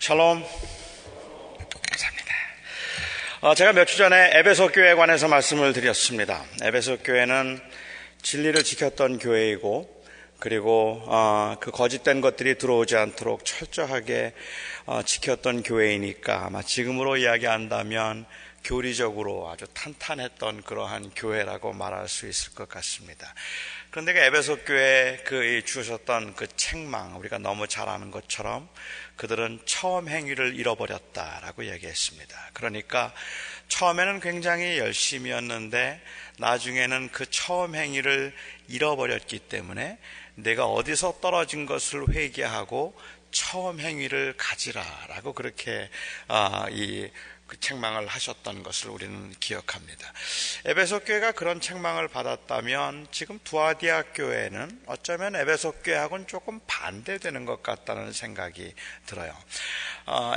샬롬. 감사합니다. 제가 몇 주 전에 에베소 교회에 관해서 말씀을 드렸습니다. 에베소 교회는 진리를 지켰던 교회이고, 그리고 그 거짓된 것들이 들어오지 않도록 철저하게 지켰던 교회이니까 아마 지금으로 이야기한다면 교리적으로 아주 탄탄했던 그러한 교회라고 말할 수 있을 것 같습니다. 그런데 그 에베소 교회에 주셨던 그 책망, 우리가 너무 잘 아는 것처럼 그들은 처음 행위를 잃어버렸다라고 얘기했습니다. 그러니까 처음에는 굉장히 열심이었는데 나중에는 그 처음 행위를 잃어버렸기 때문에 내가 어디서 떨어진 것을 회개하고 처음 행위를 가지라라고 그렇게 그 책망을 하셨던 것을 우리는 기억합니다. 에베소 교회가 그런 책망을 받았다면 지금 두아디아 교회는 어쩌면 에베소 교회하고는 조금 반대되는 것 같다는 생각이 들어요.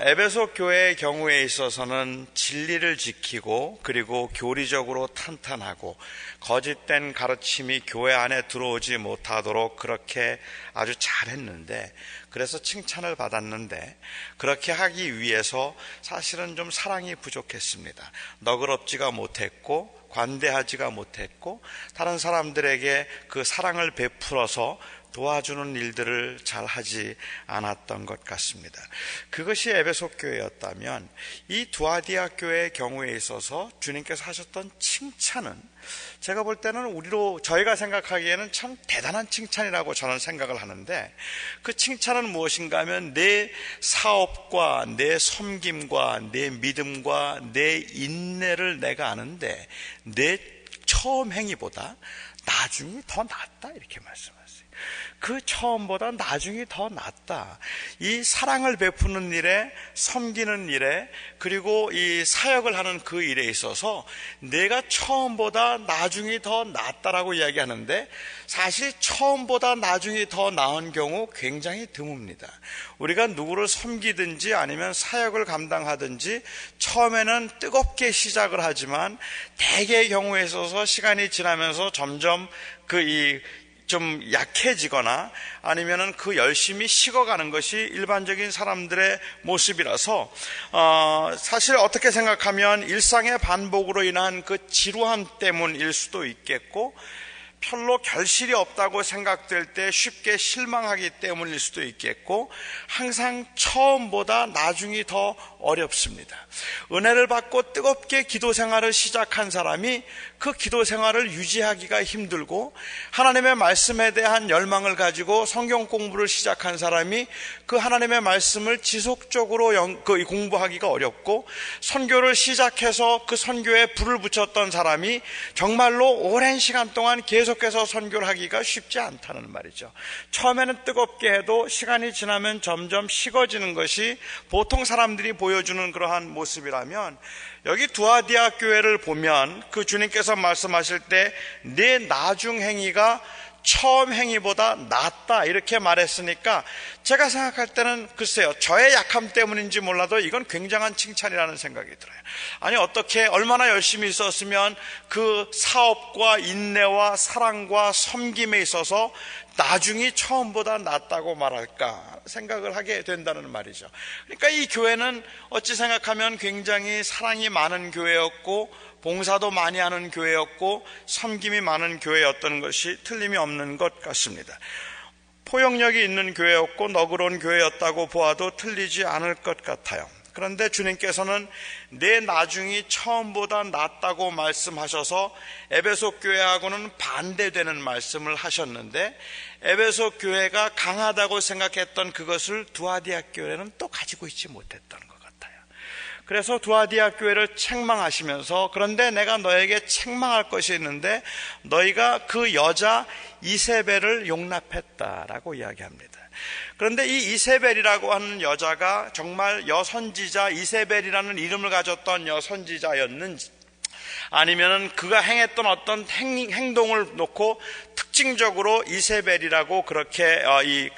에베소 교회의 경우에 있어서는 진리를 지키고 그리고 교리적으로 탄탄하고 거짓된 가르침이 교회 안에 들어오지 못하도록 그렇게 아주 잘했는데, 그래서 칭찬을 받았는데 그렇게 하기 위해서 사실은 좀 사랑이 부족했습니다. 너그럽지가 못했고 관대하지가 못했고 다른 사람들에게 그 사랑을 베풀어서 도와주는 일들을 잘 하지 않았던 것 같습니다. 그것이 에베소 교회였다면 이 두아디아 교회의 경우에 있어서 주님께서 하셨던 칭찬은 제가 볼 때는 저희가 생각하기에는 참 대단한 칭찬이라고 저는 생각을 하는데, 그 칭찬은 무엇인가 하면 내 사업과 내 섬김과 내 믿음과 내 인내를 내가 아는데 내 처음 행위보다 나중이 더 낫다, 이렇게 말씀하세요. 그 처음보다 나중이 더 낫다. 이 사랑을 베푸는 일에, 섬기는 일에, 그리고 이 사역을 하는 그 일에 있어서 내가 처음보다 나중이 더 낫다라고 이야기하는데, 사실 처음보다 나중이 더 나은 경우 굉장히 드뭅니다. 우리가 누구를 섬기든지 아니면 사역을 감당하든지 처음에는 뜨겁게 시작을 하지만 대개의 경우에 있어서 시간이 지나면서 점점 좀 약해지거나 아니면은 그 열심히 식어가는 것이 일반적인 사람들의 모습이라서 사실 어떻게 생각하면 일상의 반복으로 인한 그 지루함 때문일 수도 있겠고, 별로 결실이 없다고 생각될 때 쉽게 실망하기 때문일 수도 있겠고, 항상 처음보다 나중이 더 어렵습니다. 은혜를 받고 뜨겁게 기도 생활을 시작한 사람이 그 기도 생활을 유지하기가 힘들고, 하나님의 말씀에 대한 열망을 가지고 성경 공부를 시작한 사람이 그 하나님의 말씀을 지속적으로 공부하기가 어렵고, 선교를 시작해서 그 선교에 불을 붙였던 사람이 정말로 오랜 시간 동안 계속해서 선교를 하기가 쉽지 않다는 말이죠. 처음에는 뜨겁게 해도 시간이 지나면 점점 식어지는 것이 보통 사람들이 보여주는 그러한 모습이라면, 여기 두아디아 교회를 보면 그 주님께서 말씀하실 때 내 나중 행위가 처음 행위보다 낫다 이렇게 말했으니까 제가 생각할 때는 글쎄요, 저의 약함 때문인지 몰라도 이건 굉장한 칭찬이라는 생각이 들어요. 아니, 어떻게 얼마나 열심히 있었으면 그 사업과 인내와 사랑과 섬김에 있어서 나중이 처음보다 낫다고 말할까 생각을 하게 된다는 말이죠. 그러니까 이 교회는 어찌 생각하면 굉장히 사랑이 많은 교회였고 봉사도 많이 하는 교회였고 섬김이 많은 교회였던 것이 틀림이 없는 것 같습니다. 포용력이 있는 교회였고 너그러운 교회였다고 보아도 틀리지 않을 것 같아요. 그런데 주님께서는 내 나중이 처음보다 낫다고 말씀하셔서 에베소 교회하고는 반대되는 말씀을 하셨는데, 에베소 교회가 강하다고 생각했던 그것을 두아디아 교회는 또 가지고 있지 못했던 것 같아요. 그래서 두아디아 교회를 책망하시면서, 그런데 내가 너에게 책망할 것이 있는데 너희가 그 여자 이세벨을 용납했다라고 이야기합니다. 그런데 이 이세벨이라고 하는 여자가 정말 여선지자 이세벨이라는 이름을 가졌던 여선지자였는지, 아니면은 그가 행했던 어떤 행동을 놓고 특징적으로 이세벨이라고 그렇게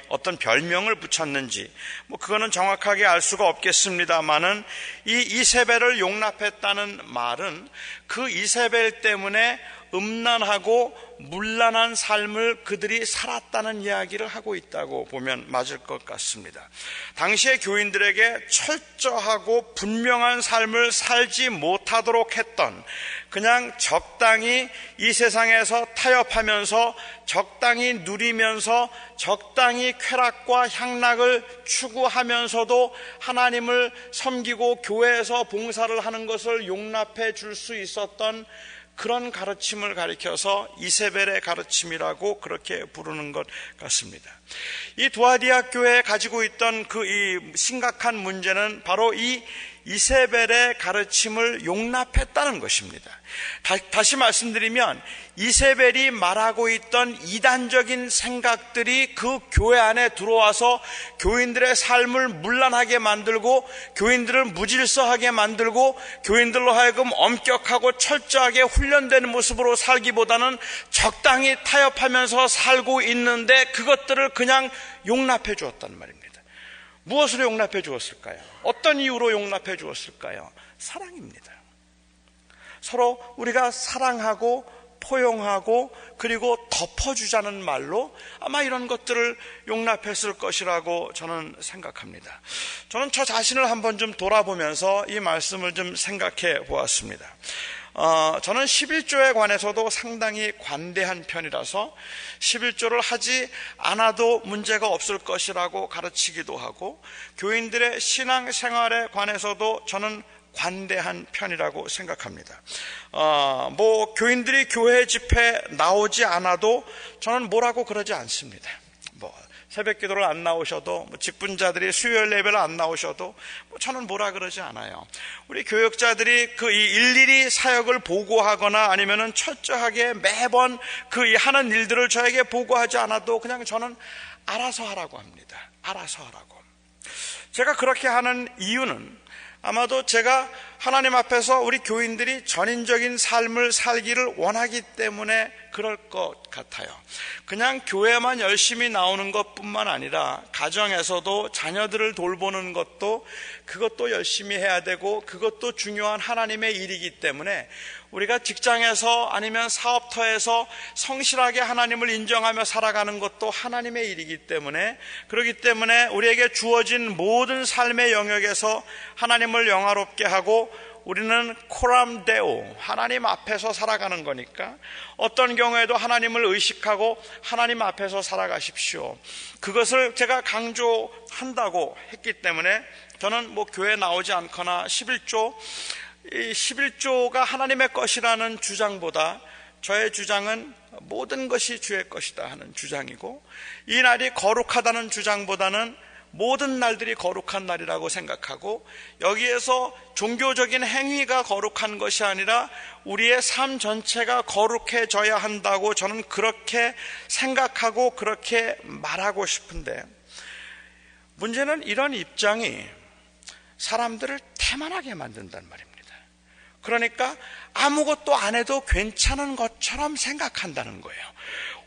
어떤 별명을 붙였는지 그거는 정확하게 알 수가 없겠습니다만은, 이 이세벨을 용납했다는 말은 그 이세벨 때문에 음란하고 문란한 삶을 그들이 살았다는 이야기를 하고 있다고 보면 맞을 것 같습니다. 당시의 교인들에게 철저하고 분명한 삶을 살지 못하도록 했던, 그냥 적당히 이 세상에서 타협하면서 적당히 누리면서 적당히 쾌락과 향락을 추구하면서도 하나님을 섬기고 교회에서 봉사를 하는 것을 용납해 줄 수 있었던 그런 가르침을 가리켜서 이세벨의 가르침이라고 그렇게 부르는 것 같습니다. 이 두아디아 교회에 가지고 있던 이 심각한 문제는 바로 이 이세벨의 가르침을 용납했다는 것입니다. 다시 말씀드리면 이세벨이 말하고 있던 이단적인 생각들이 그 교회 안에 들어와서 교인들의 삶을 문란하게 만들고 교인들을 무질서하게 만들고 교인들로 하여금 엄격하고 철저하게 훈련되는 모습으로 살기보다는 적당히 타협하면서 살고 있는데 그것들을 그냥 용납해 주었단 말입니다. 무엇으로 용납해 주었을까요? 어떤 이유로 용납해 주었을까요? 사랑입니다. 서로 우리가 사랑하고 포용하고 그리고 덮어주자는 말로 아마 이런 것들을 용납했을 것이라고 저는 생각합니다. 저는 저 자신을 한번 좀 돌아보면서 이 말씀을 좀 생각해 보았습니다. 저는 11조에 관해서도 상당히 관대한 편이라서 11조를 하지 않아도 문제가 없을 것이라고 가르치기도 하고, 교인들의 신앙생활에 관해서도 저는 관대한 편이라고 생각합니다. 교인들이 교회 집회에 나오지 않아도 저는 뭐라고 그러지 않습니다. 새벽 기도를 안 나오셔도, 직분자들이 수요일 예배를 안 나오셔도 저는 뭐라 그러지 않아요. 우리 교역자들이 일일이 사역을 보고하거나 아니면은 철저하게 매번 이 하는 일들을 저에게 보고하지 않아도 그냥 저는 알아서 하라고 합니다. 알아서 하라고. 제가 그렇게 하는 이유는 아마도 제가 하나님 앞에서 우리 교인들이 전인적인 삶을 살기를 원하기 때문에 그럴 것 같아요. 그냥 교회만 열심히 나오는 것뿐만 아니라 가정에서도 자녀들을 돌보는 그것도 열심히 해야 되고 그것도 중요한 하나님의 일이기 때문에 우리가 직장에서 아니면 사업터에서 성실하게 하나님을 인정하며 살아가는 것도 하나님의 일이기 때문에, 그렇기 때문에 우리에게 주어진 모든 삶의 영역에서 하나님을 영화롭게 하고 우리는 코람 데오, 하나님 앞에서 살아가는 거니까 어떤 경우에도 하나님을 의식하고 하나님 앞에서 살아가십시오. 그것을 제가 강조한다고 했기 때문에 저는 교회 나오지 않거나 11조가 하나님의 것이라는 주장보다 저의 주장은 모든 것이 주의 것이다 하는 주장이고, 이 날이 거룩하다는 주장보다는 모든 날들이 거룩한 날이라고 생각하고, 여기에서 종교적인 행위가 거룩한 것이 아니라 우리의 삶 전체가 거룩해져야 한다고 저는 그렇게 생각하고 그렇게 말하고 싶은데, 문제는 이런 입장이 사람들을 태만하게 만든단 말입니다. 그러니까 아무것도 안 해도 괜찮은 것처럼 생각한다는 거예요.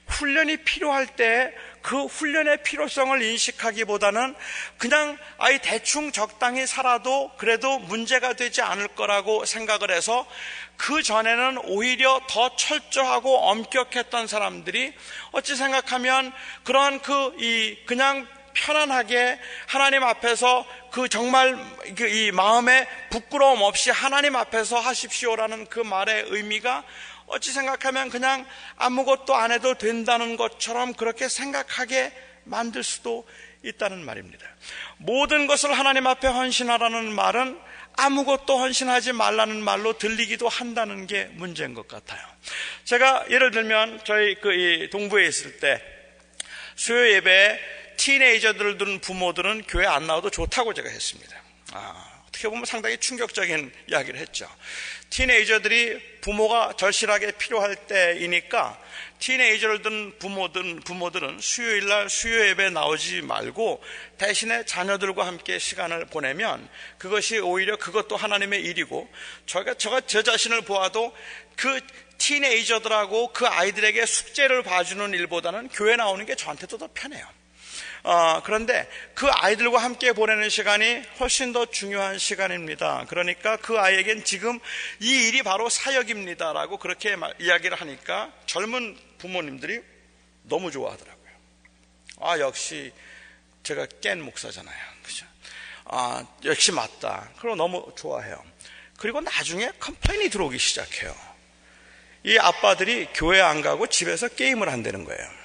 훈련이 필요할 때 그 훈련의 필요성을 인식하기보다는 그냥 대충 적당히 살아도 그래도 문제가 되지 않을 거라고 생각을 해서, 그 전에는 오히려 더 철저하고 엄격했던 사람들이 어찌 생각하면 그러한 그냥 편안하게 하나님 앞에서 정말 이 마음에 부끄러움 없이 하나님 앞에서 하십시오라는 그 말의 의미가 어찌 생각하면 그냥 아무것도 안 해도 된다는 것처럼 그렇게 생각하게 만들 수도 있다는 말입니다. 모든 것을 하나님 앞에 헌신하라는 말은 아무것도 헌신하지 말라는 말로 들리기도 한다는 게 문제인 것 같아요. 제가 예를 들면 저희 이 동부에 있을 때 수요 예배에 티네이저들을 둔 부모들은 교회 안 나와도 좋다고 제가 했습니다. 어떻게 보면 상당히 충격적인 이야기를 했죠. 티네이저들이 부모가 절실하게 필요할 때이니까 티네이저를 둔 부모들은 수요일날 수요 예배에 나오지 말고 대신에 자녀들과 함께 시간을 보내면 그것이 오히려 그것도 하나님의 일이고, 제가 제 자신을 보아도 그 티네이저들하고 그 아이들에게 숙제를 봐주는 일보다는 교회 나오는 게 저한테도 더 편해요. 그런데 그 아이들과 함께 보내는 시간이 훨씬 더 중요한 시간입니다. 그러니까 그 아이에겐 지금 이 일이 바로 사역입니다라고 그렇게 이야기를 하니까 젊은 부모님들이 너무 좋아하더라고요. 역시 제가 깬 목사잖아요. 그죠? 역시 맞다. 그리고 너무 좋아해요. 그리고 나중에 컴플레인이 들어오기 시작해요. 이 아빠들이 교회 안 가고 집에서 게임을 한다는 거예요.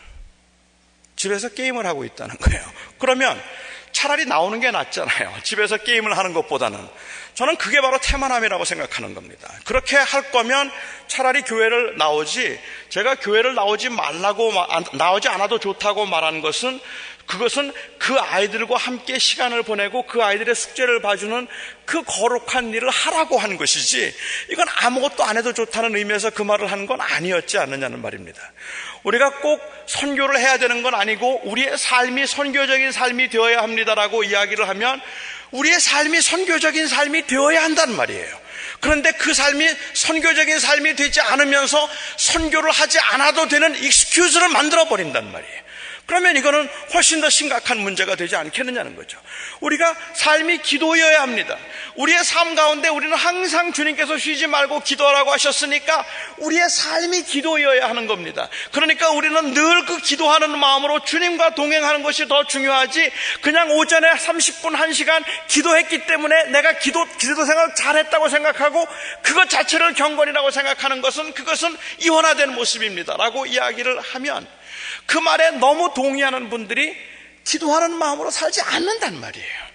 집에서 게임을 하고 있다는 거예요. 그러면 차라리 나오는 게 낫잖아요. 집에서 게임을 하는 것보다는. 저는 그게 바로 태만함이라고 생각하는 겁니다. 그렇게 할 거면 차라리 교회를 나오지, 제가 교회를 나오지 않아도 좋다고 말하는 것은, 그것은 그 아이들과 함께 시간을 보내고 그 아이들의 숙제를 봐주는 그 거룩한 일을 하라고 하는 것이지, 이건 아무것도 안 해도 좋다는 의미에서 그 말을 하는 건 아니었지 않느냐는 말입니다. 우리가 꼭 선교를 해야 되는 건 아니고 우리의 삶이 선교적인 삶이 되어야 합니다라고 이야기를 하면 우리의 삶이 선교적인 삶이 되어야 한단 말이에요. 그런데 그 삶이 선교적인 삶이 되지 않으면서 선교를 하지 않아도 되는 익스큐즈를 만들어 버린단 말이에요. 그러면 이거는 훨씬 더 심각한 문제가 되지 않겠느냐는 거죠. 우리가 삶이 기도여야 합니다. 우리의 삶 가운데 우리는 항상 주님께서 쉬지 말고 기도하라고 하셨으니까 우리의 삶이 기도여야 하는 겁니다. 그러니까 우리는 늘 그 기도하는 마음으로 주님과 동행하는 것이 더 중요하지, 그냥 오전에 30분 1시간 기도했기 때문에 내가 기도 생활 잘했다고 생각하고 그것 자체를 경건이라고 생각하는 것은, 그것은 이원화된 모습입니다 라고 이야기를 하면, 그 말에 너무 동의하는 분들이 기도하는 마음으로 살지 않는단 말이에요.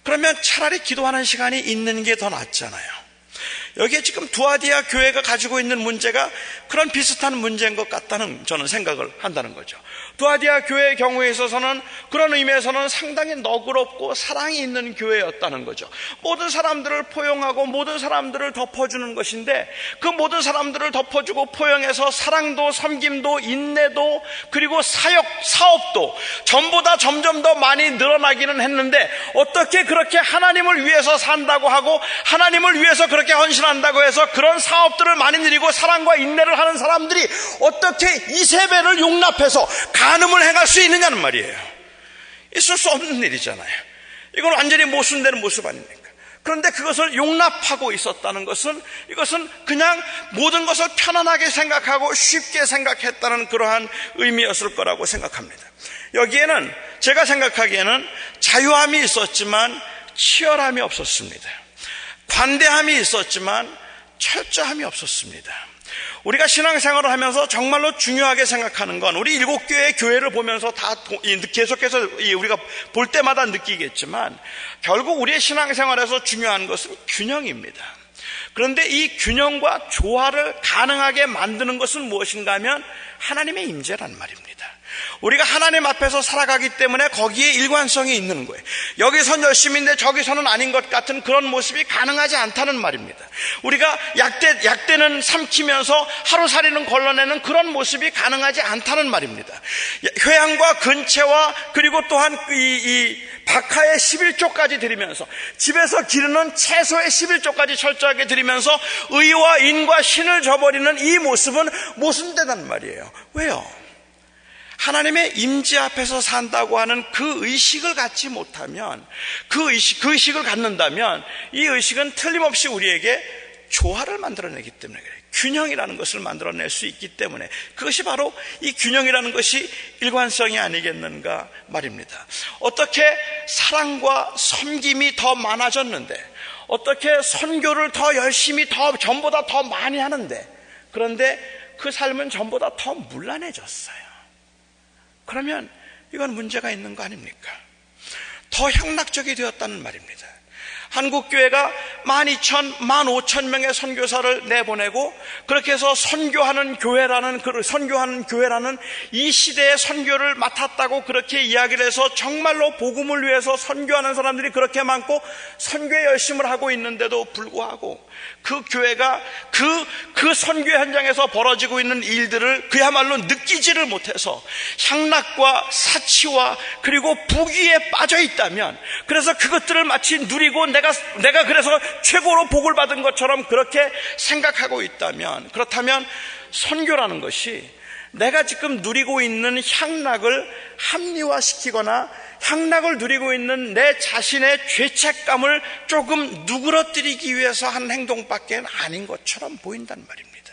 그러면 차라리 기도하는 시간이 있는 게 더 낫잖아요. 여기에 지금 두아디아 교회가 가지고 있는 문제가 그런 비슷한 문제인 것 같다는 저는 생각을 한다는 거죠. 두아디아 교회의 경우에 있어서는 그런 의미에서는 상당히 너그럽고 사랑이 있는 교회였다는 거죠. 모든 사람들을 포용하고 모든 사람들을 덮어주는 것인데, 그 모든 사람들을 덮어주고 포용해서 사랑도 섬김도 인내도 그리고 사업도 전보다 점점 더 많이 늘어나기는 했는데, 어떻게 그렇게 하나님을 위해서 산다고 하고 하나님을 위해서 그렇게 헌신한다고 해서 그런 사업들을 많이 누리고 사랑과 인내를 하는 사람들이 어떻게 이세벨을 용납해서 간음을 행할 수 있느냐는 말이에요. 있을 수 없는 일이잖아요. 이건 완전히 모순되는 모습 아닙니까? 그런데 그것을 용납하고 있었다는 것은, 이것은 그냥 모든 것을 편안하게 생각하고 쉽게 생각했다는 그러한 의미였을 거라고 생각합니다. 여기에는 제가 생각하기에는 자유함이 있었지만 치열함이 없었습니다. 관대함이 있었지만 철저함이 없었습니다. 우리가 신앙생활을 하면서 정말로 중요하게 생각하는 건, 우리 7교회의 교회를 보면서 다 계속해서 우리가 볼 때마다 느끼겠지만, 결국 우리의 신앙생활에서 중요한 것은 균형입니다. 그런데 이 균형과 조화를 가능하게 만드는 것은 무엇인가 하면 하나님의 임재란 말입니다. 우리가 하나님 앞에서 살아가기 때문에 거기에 일관성이 있는 거예요. 여기선 열심인데 저기서는 아닌 것 같은 그런 모습이 가능하지 않다는 말입니다. 우리가 약대는 삼키면서 하루살이는 걸러내는 그런 모습이 가능하지 않다는 말입니다. 회양과 근채와 그리고 또한 이 박하의 11조까지 드리면서, 집에서 기르는 채소의 11조까지 철저하게 드리면서 의와 인과 신을 저버리는 이 모습은 모순되단 말이에요. 왜요? 하나님의 임재 앞에서 산다고 하는 그 의식을 갖지 못하면, 그 의식을 갖는다면 이 의식은 틀림없이 우리에게 조화를 만들어내기 때문에 그래요. 균형이라는 것을 만들어낼 수 있기 때문에, 그것이 바로 이 균형이라는 것이 일관성이 아니겠는가 말입니다. 어떻게 사랑과 섬김이 더 많아졌는데, 어떻게 선교를 더 열심히 전보다 더 많이 하는데, 그런데 그 삶은 전보다 더 문란해졌어요. 그러면 이건 문제가 있는 거 아닙니까? 더 향락적이 되었다는 말입니다. 한국교회가 12,000, 15,000명의 선교사를 내보내고 그렇게 해서 선교하는 교회라는 이 시대의 선교를 맡았다고 그렇게 이야기를 해서 정말로 복음을 위해서 선교하는 사람들이 그렇게 많고 선교에 열심을 하고 있는데도 불구하고 그 교회가 그 선교 현장에서 벌어지고 있는 일들을 그야말로 느끼지를 못해서 향락과 사치와 그리고 부귀에 빠져 있다면, 그래서 그것들을 마치 누리고 내가 그래서 최고로 복을 받은 것처럼 그렇게 생각하고 있다면, 그렇다면 선교라는 것이 내가 지금 누리고 있는 향락을 합리화시키거나 향락을 누리고 있는 내 자신의 죄책감을 조금 누그러뜨리기 위해서 한 행동밖에 아닌 것처럼 보인단 말입니다.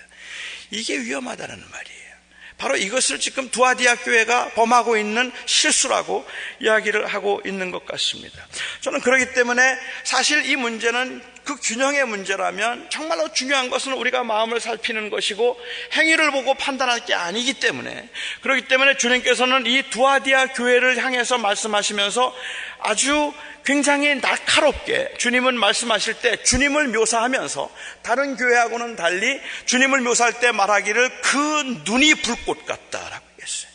이게 위험하다는 말이에요. 바로 이것을 지금 두아디아 교회가 범하고 있는 실수라고 이야기를 하고 있는 것 같습니다. 저는 그렇기 때문에 사실 이 문제는 그 균형의 문제라면 정말로 중요한 것은 우리가 마음을 살피는 것이고 행위를 보고 판단할 게 아니기 때문에, 그렇기 때문에 주님께서는 이 두아디아 교회를 향해서 말씀하시면서 아주 굉장히 날카롭게 주님은 말씀하실 때 주님을 묘사하면서 다른 교회하고는 달리 주님을 묘사할 때 말하기를 그 눈이 불꽃 같다라고 했어요.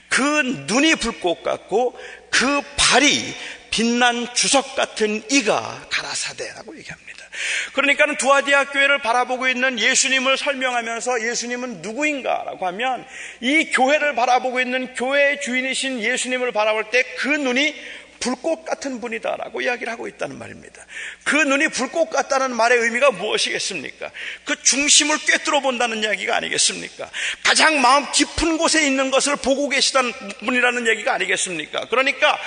그 눈이 불꽃 같고 그 발이 빛난 주석 같은 이가 가라사대라고 얘기합니다. 그러니까는 두아디아 교회를 바라보고 있는 예수님을 설명하면서 예수님은 누구인가라고 하면 이 교회를 바라보고 있는 교회의 주인이신 예수님을 바라볼 때 그 눈이 불꽃 같은 분이다라고 이야기를 하고 있다는 말입니다. 그 눈이 불꽃 같다는 말의 의미가 무엇이겠습니까? 그 중심을 꿰뚫어 본다는 이야기가 아니겠습니까? 가장 마음 깊은 곳에 있는 것을 보고 계시다는 분이라는 얘기가 아니겠습니까? 그러니까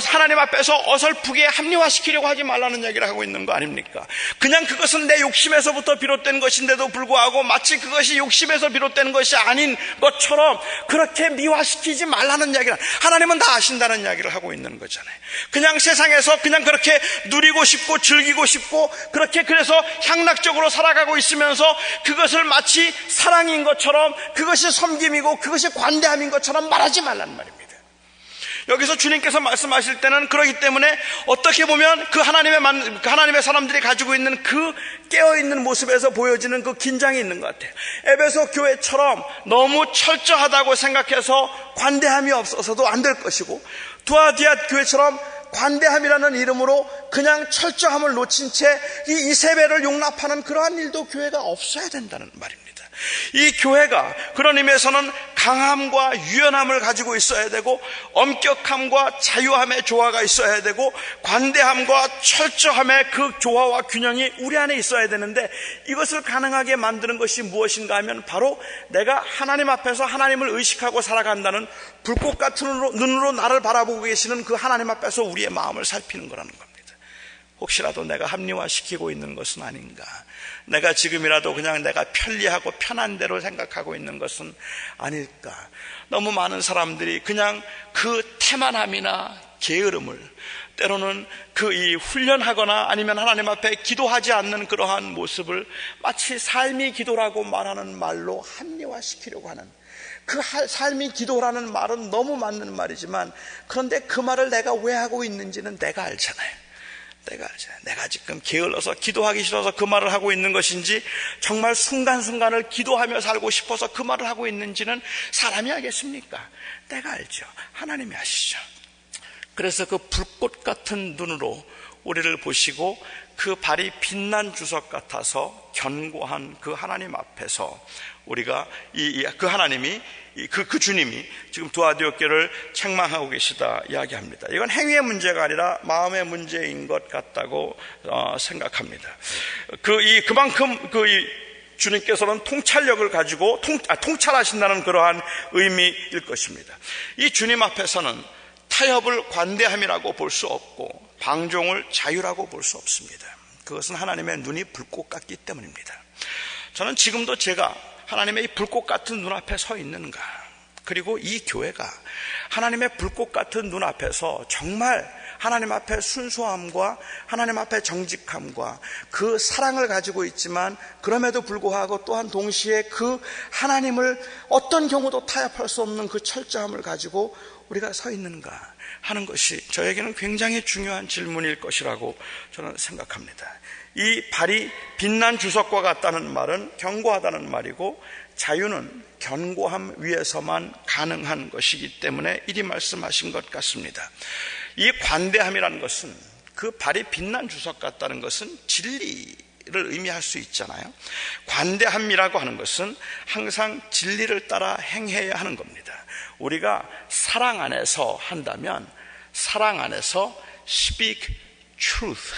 하나님 앞에서 어설프게 합리화시키려고 하지 말라는 이야기를 하고 있는 거 아닙니까? 그냥 그것은 내 욕심에서부터 비롯된 것인데도 불구하고 마치 그것이 욕심에서 비롯된 것이 아닌 것처럼 그렇게 미화시키지 말라는 이야기를, 하나님은 다 아신다는 이야기를 하고 있는 거잖아요. 그냥 세상에서 그냥 그렇게 누리고 싶고 즐기고 싶고 그렇게 그래서 향락적으로 살아가고 있으면서 그것을 마치 사랑인 것처럼, 그것이 섬김이고 그것이 관대함인 것처럼 말하지 말란 말입니다. 여기서 주님께서 말씀하실 때는 그렇기 때문에 어떻게 보면 그 하나님의 사람들이 가지고 있는 그 깨어있는 모습에서 보여지는 그 긴장이 있는 것 같아요. 에베소 교회처럼 너무 철저하다고 생각해서 관대함이 없어서도 안 될 것이고, 두아디아 교회처럼 관대함이라는 이름으로 그냥 철저함을 놓친 채 이 이세벨을 용납하는 그러한 일도 교회가 없어야 된다는 말입니다. 이 교회가 그런 의미에서는 강함과 유연함을 가지고 있어야 되고, 엄격함과 자유함의 조화가 있어야 되고, 관대함과 철저함의 그 조화와 균형이 우리 안에 있어야 되는데, 이것을 가능하게 만드는 것이 무엇인가 하면 바로 내가 하나님 앞에서 하나님을 의식하고 살아간다는 불꽃 같은 눈으로 나를 바라보고 계시는 그 하나님 앞에서 우리의 마음을 살피는 거라는 겁니다. 혹시라도 내가 합리화시키고 있는 것은 아닌가, 내가 지금이라도 그냥 내가 편리하고 편한 대로 생각하고 있는 것은 아닐까. 너무 많은 사람들이 그냥 그 태만함이나 게으름을, 때로는 그 이 훈련하거나 아니면 하나님 앞에 기도하지 않는 그러한 모습을 마치 삶이 기도라고 말하는 말로 합리화시키려고 하는, 그 삶이 기도라는 말은 너무 맞는 말이지만, 그런데 그 말을 내가 왜 하고 있는지는 내가 알잖아요. 내가 지금 게을러서 기도하기 싫어서 그 말을 하고 있는 것인지, 정말 순간순간을 기도하며 살고 싶어서 그 말을 하고 있는지는 사람이 알겠습니까? 내가 알죠. 하나님이 아시죠. 그래서 그 불꽃 같은 눈으로 우리를 보시고 그 발이 빛난 주석 같아서 견고한 그 하나님 앞에서 우리가 그 하나님이, 그 주님이 지금 두아디아 교회를 책망하고 계시다 이야기합니다. 이건 행위의 문제가 아니라 마음의 문제인 것 같다고 생각합니다. 그만큼 주님께서는 통찰력을 가지고 통찰하신다는 그러한 의미일 것입니다. 이 주님 앞에서는 타협을 관대함이라고 볼 수 없고 방종을 자유라고 볼 수 없습니다. 그것은 하나님의 눈이 불꽃 같기 때문입니다. 저는 지금도 제가 하나님의 이 불꽃 같은 눈앞에 서 있는가, 그리고 이 교회가 하나님의 불꽃 같은 눈앞에서 정말 하나님 앞에 순수함과 하나님 앞에 정직함과 그 사랑을 가지고 있지만 그럼에도 불구하고 또한 동시에 그 하나님을 어떤 경우도 타협할 수 없는 그 철저함을 가지고 우리가 서 있는가 하는 것이 저에게는 굉장히 중요한 질문일 것이라고 저는 생각합니다. 이 발이 빛난 주석과 같다는 말은 견고하다는 말이고, 자유는 견고함 위에서만 가능한 것이기 때문에 이리 말씀하신 것 같습니다. 이 관대함이라는 것은, 그 발이 빛난 주석 같다는 것은 진리를 의미할 수 있잖아요. 관대함이라고 하는 것은 항상 진리를 따라 행해야 하는 겁니다. 우리가 사랑 안에서 한다면, 사랑 안에서 speak truth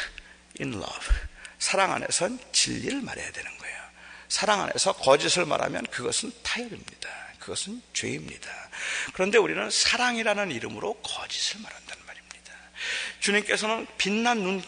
in love, 사랑 안에서는 진리를 말해야 되는 거예요. 사랑 안에서 거짓을 말하면 그것은 타협입니다. 그것은 죄입니다. 그런데 우리는 사랑이라는 이름으로 거짓을 말한다는 말입니다. 주님께서는 빛난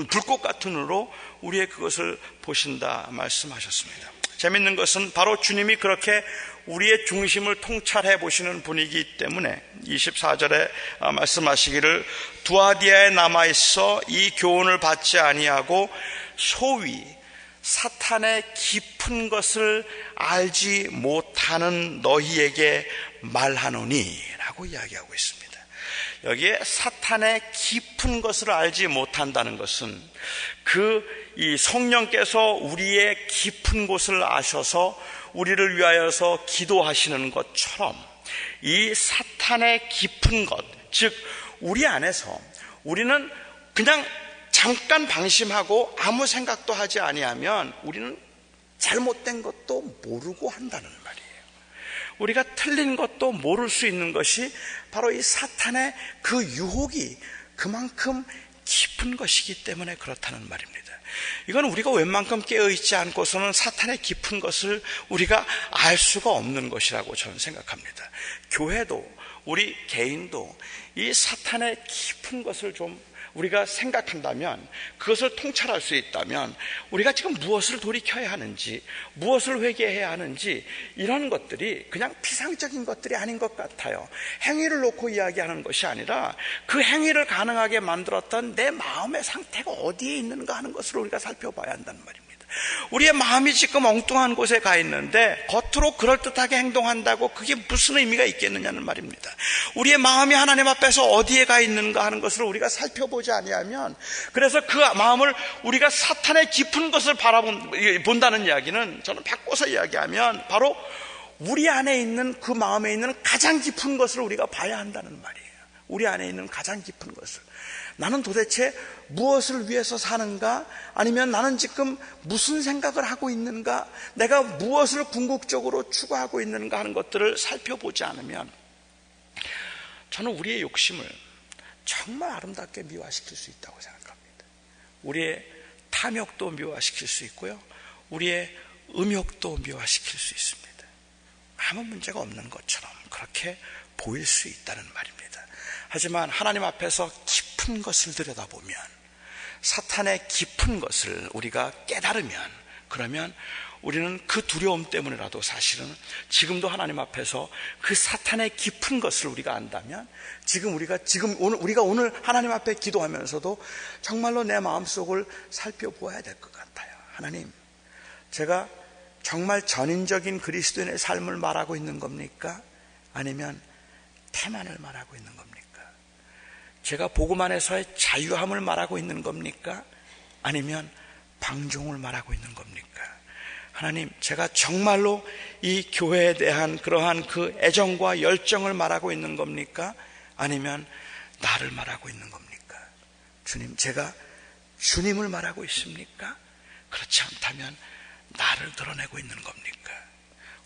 불꽃 같은 눈으로 우리의 그것을 보신다 말씀하셨습니다. 재밌는 것은 바로 주님이 그렇게 우리의 중심을 통찰해 보시는 분이기 때문에 24절에 말씀하시기를 두아디아에 남아있어 이 교훈을 받지 아니하고 소위 사탄의 깊은 것을 알지 못하는 너희에게 말하노니 라고 이야기하고 있습니다. 여기에 사탄의 깊은 것을 알지 못한다는 것은 이 성령께서 우리의 깊은 곳을 아셔서 우리를 위하여서 기도하시는 것처럼 이 사탄의 깊은 것, 즉 우리 안에서 우리는 그냥 잠깐 방심하고 아무 생각도 하지 아니하면 우리는 잘못된 것도 모르고 한다는 말이에요. 우리가 틀린 것도 모를 수 있는 것이 바로 이 사탄의 그 유혹이 그만큼 깊은 것이기 때문에 그렇다는 말입니다. 이건 우리가 웬만큼 깨어있지 않고서는 사탄의 깊은 것을 우리가 알 수가 없는 것이라고 저는 생각합니다. 교회도 우리 개인도 이 사탄의 깊은 것을 좀 우리가 생각한다면, 그것을 통찰할 수 있다면 우리가 지금 무엇을 돌이켜야 하는지, 무엇을 회개해야 하는지, 이런 것들이 그냥 피상적인 것들이 아닌 것 같아요. 행위를 놓고 이야기하는 것이 아니라 그 행위를 가능하게 만들었던 내 마음의 상태가 어디에 있는가 하는 것을 우리가 살펴봐야 한다는 말입니다. 우리의 마음이 지금 엉뚱한 곳에 가 있는데 겉으로 그럴듯하게 행동한다고 그게 무슨 의미가 있겠느냐는 말입니다. 우리의 마음이 하나님 앞에서 어디에 가 있는가 하는 것을 우리가 살펴보지 아니하면, 그래서 그 마음을 우리가 사탄의 깊은 것을 본다는 이야기는, 저는 바꿔서 이야기하면 바로 우리 안에 있는 그 마음에 있는 가장 깊은 것을 우리가 봐야 한다는 말이에요. 우리 안에 있는 가장 깊은 것을, 나는 도대체 무엇을 위해서 사는가? 아니면 나는 지금 무슨 생각을 하고 있는가? 내가 무엇을 궁극적으로 추구하고 있는가 하는 것들을 살펴보지 않으면 저는 우리의 욕심을 정말 아름답게 미화시킬 수 있다고 생각합니다. 우리의 탐욕도 미화시킬 수 있고요, 우리의 음욕도 미화시킬 수 있습니다. 아무 문제가 없는 것처럼 그렇게 보일 수 있다는 말입니다. 하지만 하나님 앞에서 깊은 것을 들여다보면, 사탄의 깊은 것을 우리가 깨달으면, 그러면 우리는 그 두려움 때문에라도 사실은 지금도 하나님 앞에서 그 사탄의 깊은 것을 우리가 안다면, 우리가 오늘 하나님 앞에 기도하면서도 정말로 내 마음속을 살펴보아야 될 것 같아요. 하나님, 제가 정말 전인적인 그리스도인의 삶을 말하고 있는 겁니까? 아니면 태만을 말하고 있는 겁니까? 제가 복음 안에서의 자유함을 말하고 있는 겁니까? 아니면 방종을 말하고 있는 겁니까? 하나님, 제가 정말로 이 교회에 대한 그러한 그 애정과 열정을 말하고 있는 겁니까? 아니면 나를 말하고 있는 겁니까? 주님, 제가 주님을 말하고 있습니까? 그렇지 않다면 나를 드러내고 있는 겁니까?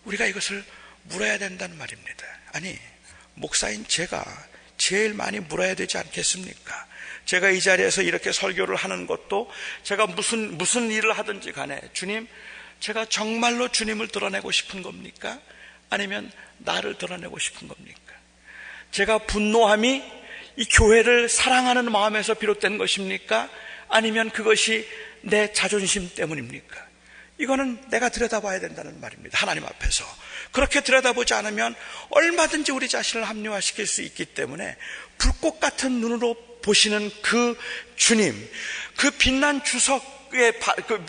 우리가 이것을 물어야 된다는 말입니다. 아니, 목사인 제가 제일 많이 물어야 되지 않겠습니까? 제가 이 자리에서 이렇게 설교를 하는 것도, 제가 무슨 일을 하든지 간에, 주님, 제가 정말로 주님을 드러내고 싶은 겁니까? 아니면 나를 드러내고 싶은 겁니까? 제가 분노함이 이 교회를 사랑하는 마음에서 비롯된 것입니까? 아니면 그것이 내 자존심 때문입니까? 이거는 내가 들여다봐야 된다는 말입니다. 하나님 앞에서. 그렇게 들여다보지 않으면 얼마든지 우리 자신을 합리화시킬 수 있기 때문에, 불꽃 같은 눈으로 보시는 그 주님, 그 빛난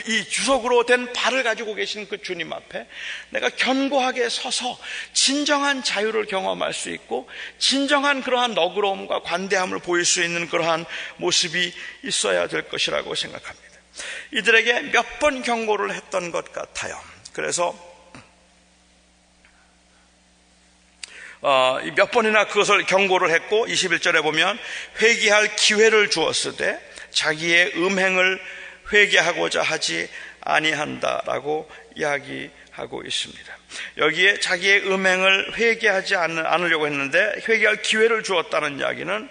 이 주석으로 된 발을 가지고 계시는 그 주님 앞에 내가 견고하게 서서 진정한 자유를 경험할 수 있고, 진정한 그러한 너그러움과 관대함을 보일 수 있는 그러한 모습이 있어야 될 것이라고 생각합니다. 이들에게 몇 번 경고를 했던 것 같아요. 그래서 몇 번이나 그것을 경고를 했고, 21절에 보면 회개할 기회를 주었으되 자기의 음행을 회개하고자 하지 아니한다라고 이야기하고 있습니다. 여기에 자기의 음행을 회개하지 않으려고 했는데 회개할 기회를 주었다는 이야기는,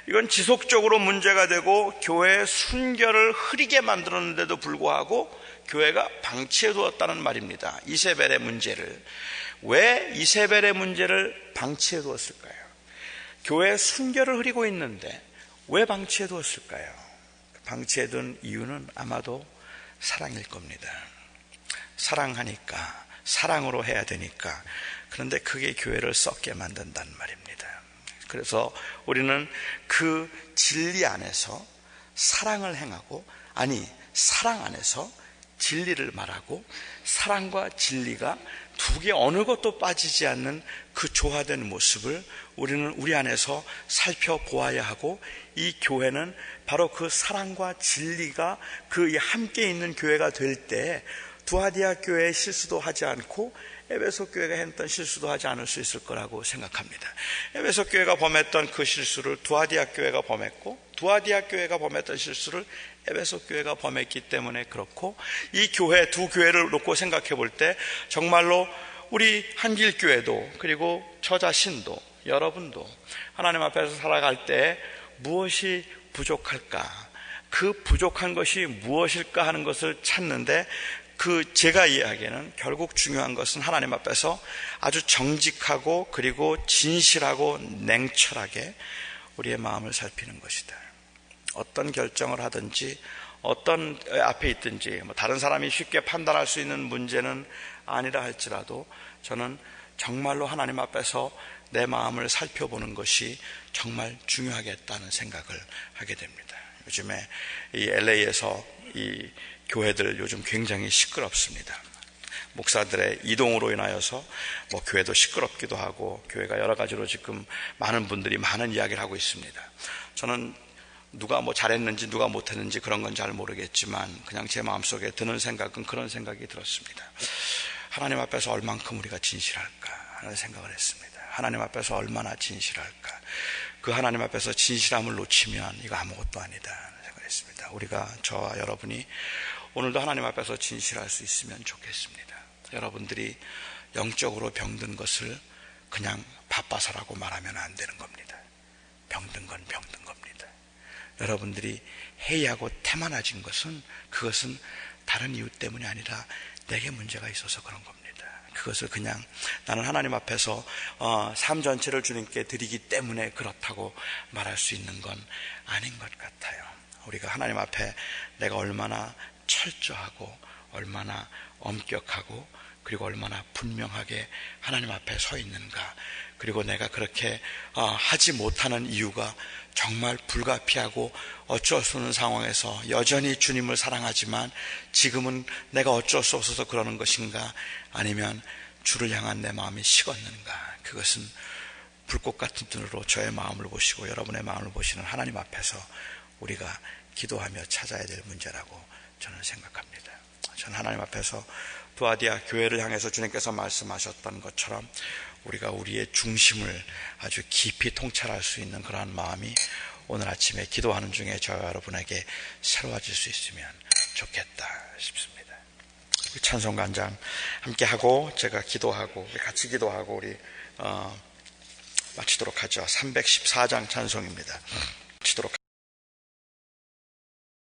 이건 지속적으로 문제가 되고 교회의 순결을 흐리게 만들었는데도 불구하고 교회가 방치해 두었다는 말입니다. 이세벨의 문제를. 왜 이세벨의 문제를 방치해 두었을까요? 교회 순결을 흐리고 있는데 왜 방치해 두었을까요? 방치해 둔 이유는 아마도 사랑일 겁니다. 사랑하니까, 사랑으로 해야 되니까. 그런데 그게 교회를 썩게 만든다는 말입니다. 그래서 우리는 그 진리 안에서 사랑을 행하고, 아니 사랑 안에서 진리를 말하고, 사랑과 진리가 두 개 어느 것도 빠지지 않는 그 조화된 모습을 우리는 우리 안에서 살펴보아야 하고, 이 교회는 바로 그 사랑과 진리가 그 함께 있는 교회가 될 때 두아디아 교회의 실수도 하지 않고 에베소 교회가 했던 실수도 하지 않을 수 있을 거라고 생각합니다. 에베소 교회가 범했던 그 실수를 두아디아 교회가 범했고, 두아디아 교회가 범했던 실수를 에베소 교회가 범했기 때문에 그렇고, 이 교회 두 교회를 놓고 생각해 볼 때 정말로 우리 한길교회도, 그리고 저 자신도, 여러분도 하나님 앞에서 살아갈 때 무엇이 부족할까, 그 부족한 것이 무엇일까 하는 것을 찾는데, 제가 이해하기에는 결국 중요한 것은 하나님 앞에서 아주 정직하고 그리고 진실하고 냉철하게 우리의 마음을 살피는 것이다. 어떤 결정을 하든지 어떤 앞에 있든지 다른 사람이 쉽게 판단할 수 있는 문제는 아니라 할지라도 저는 정말로 하나님 앞에서 내 마음을 살펴보는 것이 정말 중요하겠다는 생각을 하게 됩니다. 요즘에 이 LA에서 이 교회들 요즘 굉장히 시끄럽습니다. 목사들의 이동으로 인하여서 교회도 시끄럽기도 하고, 교회가 여러 가지로 지금 많은 분들이 많은 이야기를 하고 있습니다. 저는 누가 잘했는지 누가 못했는지 그런 건 잘 모르겠지만, 그냥 제 마음속에 드는 생각은 그런 생각이 들었습니다. 하나님 앞에서 얼만큼 우리가 진실할까 하는 생각을 했습니다. 하나님 앞에서 얼마나 진실할까. 그 하나님 앞에서 진실함을 놓치면 이거 아무것도 아니다 하는 생각을 했습니다. 우리가, 저와 여러분이 오늘도 하나님 앞에서 진실할 수 있으면 좋겠습니다. 여러분들이 영적으로 병든 것을 그냥 바빠서라고 말하면 안 되는 겁니다. 병든 건 병든 겁니다. 여러분들이 해이하고 태만해진 것은, 그것은 다른 이유 때문이 아니라 내게 문제가 있어서 그런 겁니다. 그것을 그냥 나는 하나님 앞에서 삶 전체를 주님께 드리기 때문에 그렇다고 말할 수 있는 건 아닌 것 같아요. 우리가 하나님 앞에 내가 얼마나 철저하고 얼마나 엄격하고 그리고 얼마나 분명하게 하나님 앞에 서 있는가, 그리고 내가 그렇게 하지 못하는 이유가 정말 불가피하고 어쩔 수 없는 상황에서 여전히 주님을 사랑하지만 지금은 내가 어쩔 수 없어서 그러는 것인가, 아니면 주를 향한 내 마음이 식었는가. 그것은 불꽃 같은 눈으로 저의 마음을 보시고 여러분의 마음을 보시는 하나님 앞에서 우리가 기도하며 찾아야 될 문제라고 저는 생각합니다. 저는 하나님 앞에서 두아디아 교회를 향해서 주님께서 말씀하셨던 것처럼 우리가 우리의 중심을 아주 깊이 통찰할 수 있는 그러한 마음이 오늘 아침에 기도하는 중에 저와 여러분에게 새로워질 수 있으면 좋겠다 싶습니다. 우리 찬송가 한 장 함께 하고 제가 기도하고 같이 기도하고 우리 마치도록 하죠. 314장 찬송입니다. 마치도록